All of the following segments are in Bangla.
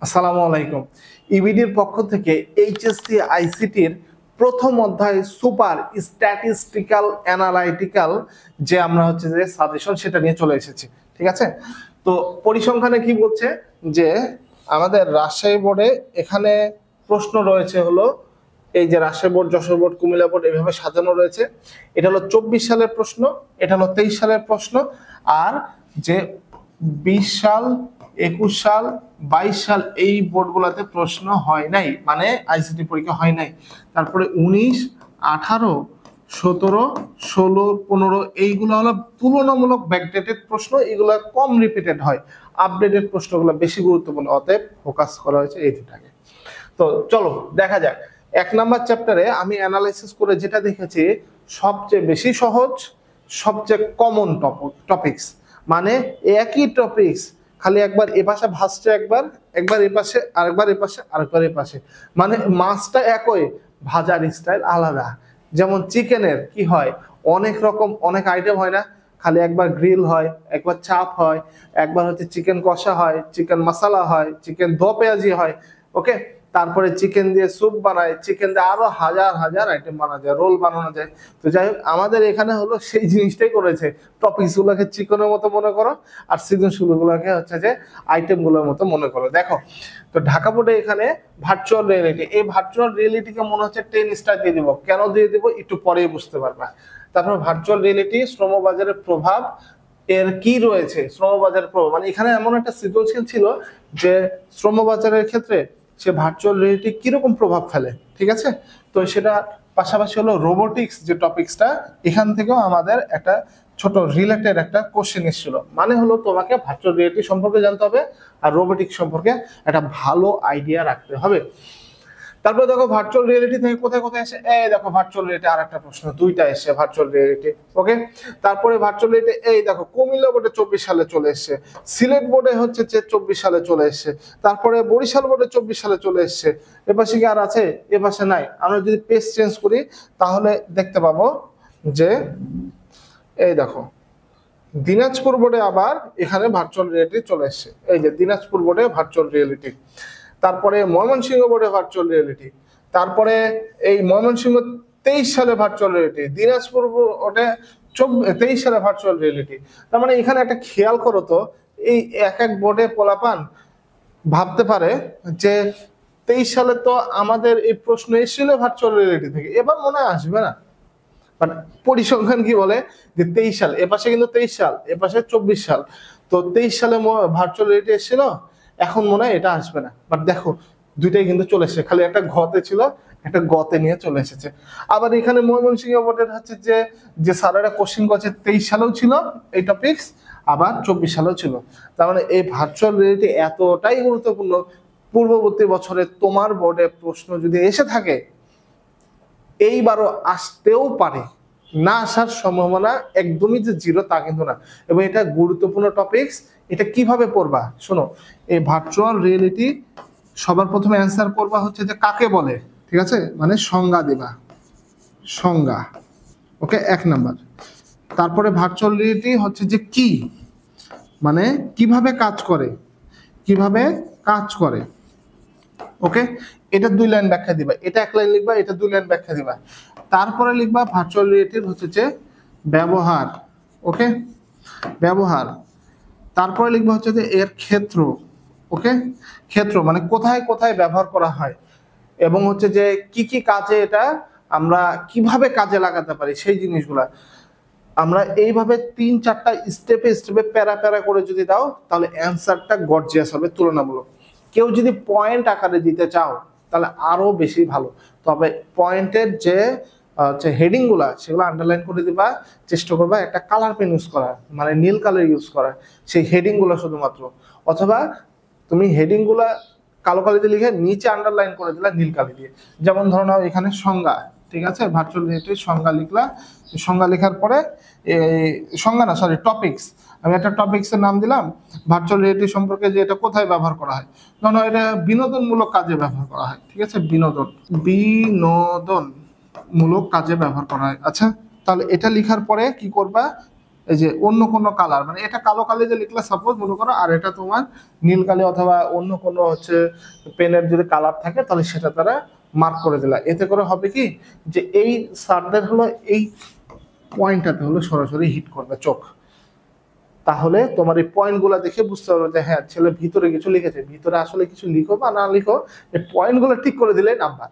আসসালামু আলাইকুম। ইবিডির পক্ষ থেকে এইচএসসি আইসিটির প্রথম অধ্যায় সুপার স্ট্যাটিস্টিক্যাল অ্যানালাইটিক্যাল যে আমরা হচ্ছে যে সাজেশন সেটা নিয়ে চলে এসেছি। ঠিক আছে, তো পরিসংখ্যানে কি বলছে যে আমাদের রাজশাহী বোর্ডে এখানে প্রশ্ন রয়েছে হলো এই যে Rajshahi board, Jessore board, Comilla board এভাবে সাজানো রয়েছে। এটা হলো 24 সালের প্রশ্ন, এটা হলো 23 সালের প্রশ্ন, আর যে 20 সাল, 21 সাল, 22 সাল এই বোর্ডগুলোতে প্রশ্ন হয় নাই, মানে আইসিটি পরীক্ষা হয় নাই। তারপরে 19, 18, 17, 16, 15 এইগুলো হলো তুলনামূলক ব্যাকডেটেড প্রশ্ন, এগুলো কম রিপিটেড হয়। আপডেটেড প্রশ্নগুলো বেশি গুরুত্বপূর্ণ, অতএব ফোকাস করা হয়েছে এই দুটাকে। তো চলো দেখা যাক। 1 নাম্বার চ্যাপ্টারে আমি অ্যানালাইসিস করে যেটা দেখেছি সবচেয়ে বেশি সহজ, সবচেয়ে কমন টপিকস, মানে একই টপিকস খালি একবার এ পাশে ভাসছে, একবার এ পাশে, আরেকবার এ পাশে, আরেকবার এ পাশে, মানে মাছটা একই, ভাজার স্টাইল আলাদা। যেমন চিকেনের কি হয়, অনেক রকম অনেক আইটেম হয় না, খালি একবার গ্রিল হয়, একবার চাপ হয়, একবার হচ্ছে চিকেন কষা হয়, চিকেন মশলা হয়, চিকেন দো পেঁয়াজি হয়। ওকে, তারপরে চিকেন দিয়ে স্যুপ বানায়, চিকেন দিয়ে আরো হাজার হাজার আইটেম বানানো যায়, রোল বানানো যায়। তো যাই হোক, আমাদের এখানে হলো সেই জিনিসটাই করেছে, টপিকস গুলোকে চিকেনের মতো মনে করো আর সৃজনশীল গুলোকে হচ্ছে যে আইটেম গুলোর মতো মনে করো। দেখো, তো ঢাকা বোর্ডে এখানে ভার্চুয়াল রিয়েলিটি, এই ভার্চুয়াল রিয়েলিটিকে মনে হচ্ছে 10 স্টার দিয়ে দিব। কেন দিয়ে দিব একটু পরেই বুঝতে পারবা। তারপর ভার্চুয়াল রিয়েলিটি, শ্রমবাজারের প্রভাব, এর কি রয়েছে শ্রমবাজারের প্রভাব, মানে এখানে এমন একটা সৃজনশীল ছিল যে শ্রমবাজারের ক্ষেত্রে সে ভার্চুয়াল রিয়েলিটি কিরকম প্রভাব ফেলে। ঠিক আছে, তো সেটা পাশাপাশি হলো রোবোটিক্স যে টপিকসটা, এখান থেকেও আমাদের একটা ছোট রিলেটেড একটা কোশ্চেন এসেছিল। মানে হলো তোমাকে ভার্চুয়াল রিয়েলিটি সম্পর্কে জানতে হবে আর রোবোটিক্স সম্পর্কে একটা ভালো আইডিয়া রাখতে হবে। তারপরে দেখো ভার্চুয়াল রিয়েলিটি থেকে কোথায় কোথায় এসে, এই দেখো ভার্চুয়াল রিয়েলিটি আর একটা প্রশ্ন, দুইটা এসে ভার্চুয়াল রিয়েলিটি। ওকে, তারপরে ভার্চুয়াল রিয়েলিটি এই দেখো কুমিল্লা বোর্ডে 24 সালে চলে এসেছে, সিলেট বোর্ডে হচ্ছে যে 24 সালে চলে এসেছে, তারপরে বরিশাল বোর্ডে 24 সালে চলে এসেছে। এপাশে কি আর আছে? এপাশে নাই। আমরা যদি পেজ চেঞ্জ করি তাহলে দেখতে পাবো যে এই দেখো দিনাজপুর বোর্ডে আবার এখানে ভার্চুয়াল রিয়েলিটি চলে এসেছে। এই যে দিনাজপুর বোর্ডে ভার্চুয়াল রিয়েলিটি, তারপরে ময়মনসিংহ বোর্ডে ভার্চুয়াল রিয়েলিটি, তারপরে এই ময়মনসিংহ 23 সালে ভার্চুয়াল রিয়েলিটি, দিনাজপুর বোর্ডে 23 সালে ভার্চুয়াল রিয়েলিটি। তার মানে এখানে একটা খেয়াল করো তো, এই এক এক বোর্ডে পোলাপান ভাবতে পারে যে 23 সালে তো আমাদের এই প্রশ্ন এসেছিল ভার্চুয়াল রিয়েলিটি থেকে, এবার মনে হয় আসবে না। বাট পরিসংখ্যান কি বলে যে 23 সাল, এপাশে কিন্তু 23 সাল, এপাশে 24 সাল, তো 23 সালে ভার্চুয়াল রিয়েলিটি এসেছিল, এখন মনে হয় এটা আসবে না। বাট দেখো দুইটাই কিন্তু চলে এসেছে, খালি একটা ঘতে ছিল, একটা গতে নিয়ে চলে এসেছে। আবার এখানে ময়মনসিংহ বোর্ডের হচ্ছে যে যে স্যারেরা কোশ্চিন করছে 23 সালেও ছিল এই টপিকস, আবার 24 সালেও ছিল। তার মানে এই ভার্চুয়াল রিয়েলিটি এতটাই গুরুত্বপূর্ণ, পূর্ববর্তী বছরে তোমার বোর্ডে প্রশ্ন যদি এসে থাকে এইবারও আসতেও পারে, না আসার সম্ভাবনা একদমই যে জিরো তা কিন্তু না। এবং এটা গুরুত্বপূর্ণ টপিকস। এটা কিভাবে পড়বা শোনো, এই ভার্চুয়াল রিয়েলিটি সবার প্রথমে অ্যান্সার করবা হচ্ছে যে কাকে বলে। ঠিক আছে, মানে সংজ্ঞা দেবা, সংজ্ঞা। ওকে, 1 নাম্বার। তারপরে ভার্চুয়াল রিয়েলিটি হচ্ছে যে কি, মানে কিভাবে কাজ করে, কিভাবে কাজ করে। ওকে, এটা 2 লাইন ব্যাখ্যা দিবা, এটা 1 লাইন লিখবা, এটা 2 লাইন ব্যাখ্যা দিবা। তারপরে লিখবা ভার্চুয়াল রিয়েলিটির হচ্ছে যে ব্যবহার। ওকে, ব্যবহার। তারপরে লিখবা হচ্ছে যে এর ক্ষেত্র। ওকে, ক্ষেত্র মানে কোথায় কোথায় ব্যবহার করা হয়, এবং হচ্ছে যে কি কি কাজে এটা আমরা কিভাবে কাজে লাগাতে পারি সেই জিনিসগুলা। আমরা এইভাবে 3-4টা স্টেপে স্টেপে প্যারা প্যারা করে যদি দাও তাহলে অ্যান্সারটা গর্জিয়াস হবে তুলনামূলক। কেউ যদি পয়েন্ট আকারে দিতে চাও তাহলে আরো বেশি ভালো, তবে পয়েন্টের যে হেডিং গুলা সেগুলো আন্ডারলাইন করে দিবা, চেষ্টা করবা একটা কালার পেন ইউজ করা, মানে নীল কালার ইউজ করা সেই হেডিং গুলা শুধুমাত্র, অথবা তুমি হেডিং গুলা কালো কালিতে লিখে নিচে আন্ডারলাইন করে দিলা নীল কালি দিয়ে। যেমন ধরো নাও এখানে সংজ্ঞা, ঠিক আছে, ভার্চুয়াল রিয়েলিটির সংজ্ঞা লিখলা, সংজ্ঞা লেখার পরে সংজ্ঞা না সরি টপিকস, আমি একটা টপিকসের নাম দিলাম ভার্চুয়াল রিয়েলিটি সম্পর্কে, যে এটা কোথায় ব্যবহার করা হয়। ধরো এটা বিনোদনমূলক কাজে ব্যবহার করা হয়। ঠিক আছে, বিনোদনমূলক কাজে ব্যবহার করা হয়। আচ্ছা, তাহলে এটা লেখার পরে কি করবা, এই যে অন্য কোনো কালার, মানে এটা কালো কালি যে লিখলে সাপোজ মনে করো, আর এটা তোমার নীল কালি অথবা অন্য কোনো হচ্ছে পেনের যদি কালার থাকে তাহলে সেটা তারা মার্ক করে দিলা। এতে করে হবে কি যে এই স্যারদের হলো এই পয়েন্টটাতে হলো সরাসরি হিট করবে চোখ। তাহলে তোমার এই পয়েন্টগুলো দেখে বুঝতে পারবে যে হ্যাঁ ছেলে ভিতরে কিছু লিখেছে, ভিতরে আসলে কিছু লিখো বা না লিখো, এই পয়েন্টগুলো ঠিক করে দিলে নাম্বার।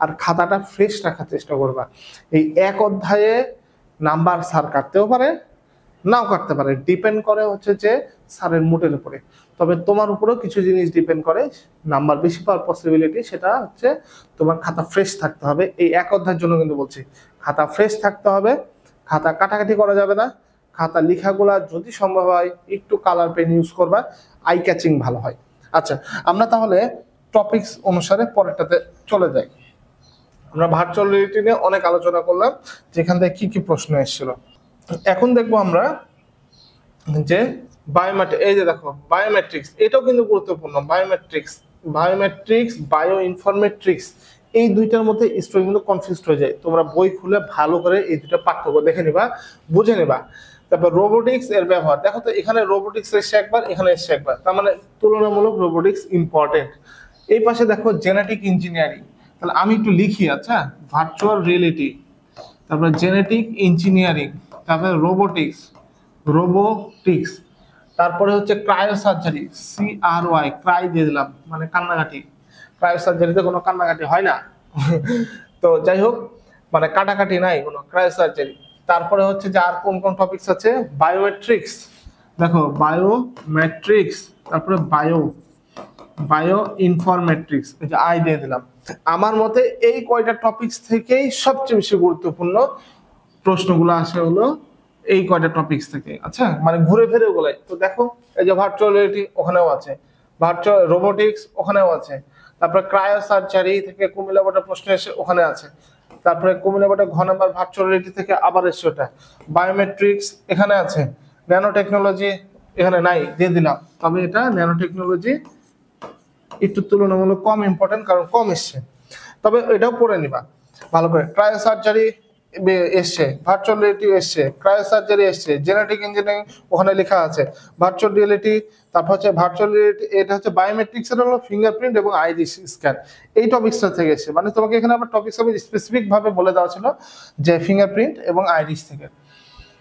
আর খাতাটা ফ্রেশ রাখার চেষ্টা করবা। এই এক অধ্যায়ে নাম্বার স্যার কাটতেও পারে নাও কাটতে পারে, ডিপেন্ড করে হচ্ছে যে স্যারের মুডের উপরে। তবে তোমার উপরেও কিছু জিনিস ডিপেন্ড করে, নাম্বার বেশি পাওয়ার পসিবিলিটি সেটা হচ্ছে তোমার খাতা ফ্রেশ থাকতে হবে। এই এক অধ্যায়ের জন্য কিন্তু বলছি খাতা ফ্রেশ থাকতে হবে, খাতা কাটাকাটি করা যাবে না, খাতা লেখাগুলা যদি সম্ভব হয় একটু কালার পেন ইউজ করবা, আই ক্যাচিং ভালো হয়। আচ্ছা, আমরা তাহলে টপিকস অনুসারে পরেরটাতে চলে যাই। আমরা ভার্চুয়াল রিয়েলিটি নিয়ে অনেক আলোচনা করলাম, যেখান থেকে কি কি প্রশ্ন এসেছিল। এখন দেখবো আমরা যে এই যে দেখো বায়োমেট্রিক্স, এটাও কিন্তু গুরুত্বপূর্ণ। বায়োমেট্রিক্স বায়ো ইনফরমেট্রিক্স, এই দুইটার মধ্যে স্টুডেন্ট কিন্তু কনফিউজড হয়ে যায়। তোমরা বই খুলে ভালো করে এই দুটো পার্থক্য দেখে নিবা, বুঝে নিবা। তারপর রোবোটিক্স এর ব্যবহার দেখো তো, এখানে রোবোটিক্স এসছে একবার, এখানে এসছে একবার, তার মানে তুলনামূলক রোবোটিক্স ইম্পর্টেন্ট। এই পাশে দেখো জেনেটিক ইঞ্জিনিয়ারিং, তাহলে আমি একটু লিখি। আচ্ছা, ভার্চুয়াল রিয়েলিটি, তারপরে জেনেটিক ইঞ্জিনিয়ারিং, তারপরে রোবোটিক্স, তারপরে হচ্ছে ক্রায়ো সার্জারি, CRY, ক্রাই দিয়ে দিলাম মানে কান্নাকাটি। ক্রায়ো সার্জারিতে কোনো কান্নাকাটি হয় না তো যাই হোক, মানে কাটাকাটি নাই কোনো, ক্রায়ো সার্জারি। তারপরে হচ্ছে যে আর কোন কোন টপিকস আছে, বায়োমেট্রিক্স, দেখো বায়োমেট্রিক্স, তারপরে বায়ো ইনফরমেট্রিক্স, এই যে আই দিয়ে দিলাম। আমার মতে এই কয়টা টপিকস থেকেই সবচেয়ে বেশি গুরুত্বপূর্ণ প্রশ্নগুলো আসে হলো এই কয়টা টপিকস থেকে। আচ্ছা, মানে ঘুরে ফিরে ওগুলাই তো দেখো, এই যে ভার্চুয়াল রিয়েলিটি ওখানেও আছে, ভার্চুয়াল রোবোটিক্স ওখানেও আছে, তারপরে ক্রায়ো সার্জারি থেকে কুমিল্লা বোর্ডের প্রশ্ন এসে ওখানে আছে, তারপরে কুমিল্লা বোর্ডের ঘ নাম্বার ভার্চুয়াল রিয়েলিটি থেকে আবার এসে ওটা, বায়োমেট্রিক্স এখানে আছে, ন্যানো টেকনোলজি এখানে নাই দিয়ে দিলাম। তবে এটা ন্যানো টেকনোলজি একটু তুলনামূলক কম ইম্পর্টেন্ট, কারণ কম এসছে, তবে এটাও পড়ে নিবা ভালো করে। ক্রায়ো সার্জারি এসছে, ভার্চুয়াল রিয়েলিটি এসছে, ক্রায়ো সার্জারি এসছে, জেনেটিক ইঞ্জিনিয়ারিং ওখানে লেখা আছে, ভার্চুয়াল রিয়েলিটি, তারপর হচ্ছে ভার্চুয়াল রিয়েলিটি, এটা হচ্ছে বায়োমেট্রিক্স এর হলো ফিঙ্গারপ্রিন্ট এবং আইরিস স্ক্যান, এই টপিকসটা থেকে এসছে। মানে তোমাকে এখানে আবার টপিকস হবে স্পেসিফিক ভাবে বলে দেওয়া ছিল যে ফিঙ্গারপ্রিন্ট এবং আইরিস থেকে।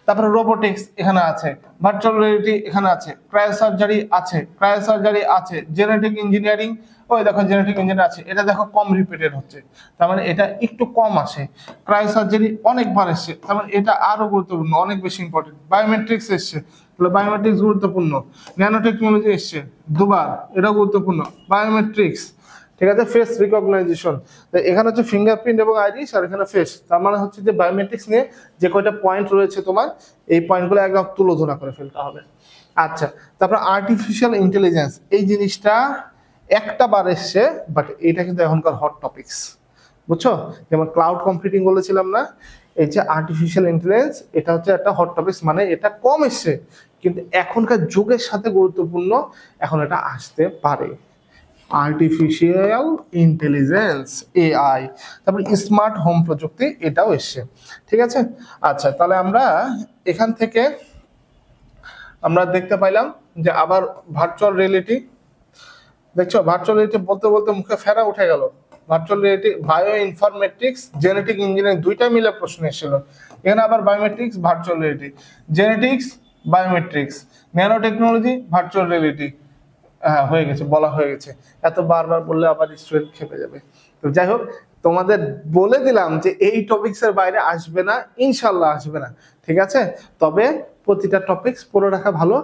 তারপরে রোবোটিক্স এখানে আছে, ভার্চুয়াল রিয়েলিটি এখানে আছে, ক্রায়ো সার্জারি আছে, জেনেটিক ইঞ্জিনিয়ারিং, ওই দেখো জেনেটিক ইঞ্জিনিয়ার আছে, এটা দেখো কম রিপিটেড হচ্ছে, তার মানে এটা একটু কম আসে। ক্রায়ো সার্জারি অনেকবার এসছে, তার মানে এটা আরো গুরুত্বপূর্ণ, অনেক বেশি ইম্পর্টেন্ট। বায়োমেট্রিক্স এসছে, তাহলে বায়োমেট্রিক্স গুরুত্বপূর্ণ। ন্যানো টেকনোলজি এসছে দুবার, এটাও গুরুত্বপূর্ণ। বায়োমেট্রিক্স, ঠিক আছে। ফেস রিকগনাইজেশন, এখানে হচ্ছে ফিঙ্গারপ্রিন্ট এবং আইরিস, আর এখানে ফেস, তার মানে হচ্ছে যে বায়োমেট্রিক্স নিয়ে যে কয়টা পয়েন্ট রয়েছে তোমার, এই পয়েন্টগুলো একদম তুলোধনা করে ফেলতে হবে। আচ্ছা, তারপর আর্টিফিশিয়াল ইন্টেলিজেন্স, এই জিনিসটা একটা বার এসছে, বাট এটা কিন্তু এখনকার হট টপিকস, বুঝছো? যেমন ক্লাউড কম্পিউটিং বলেছিলাম না, এই যে আর্টিফিশিয়াল ইন্টেলিজেন্স, এটা হচ্ছে একটা হট টপিকস, মানে এটা কম এসছে কিন্তু এখনকার যুগের সাথে গুরুত্বপূর্ণ, এখন এটা আসতে পারে। আর্টিফিশিয়াল ইন্টেলিজেন্স, AI, তারপর স্মার্ট হোম প্রযুক্তি, এটাও এসছে, ঠিক আছে। আচ্ছা, তাহলে আমরা এখান থেকে আমরা দেখতে পাইলাম যে আবার ভার্চুয়াল রিয়েলিটি, দেখছো ভার্চুয়াল রিয়েলিটি বলতে বলতে মুখে ফেরা উঠে গেল। Virtual reality, bio informatics, genetic engineering, দুইটা মিলে প্রশ্ন এসেছিল। এখানে আবার biometrics, virtual reality, genetics, biometrics, nano technology, virtual reality, হ্যাঁ হয়ে গেছে, বলা হয়ে গেছে। এত বারবার বললে আবার স্টুডেন্ট খেপে যাবে। তো যাই হোক, তোমাদের বলে দিলাম যে এই টপিকসের বাইরে আসবে না, ইনশাল্লাহ আসবে না, ঠিক আছে। তবে প্রতিটা টপিকস পড়ে রাখা ভালো।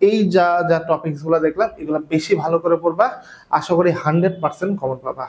এই যা যা টপিকস গুলো দেখলাম, এগুলো বেশি ভালো করে পড়বা, আশা করি 100% কমন পাবা।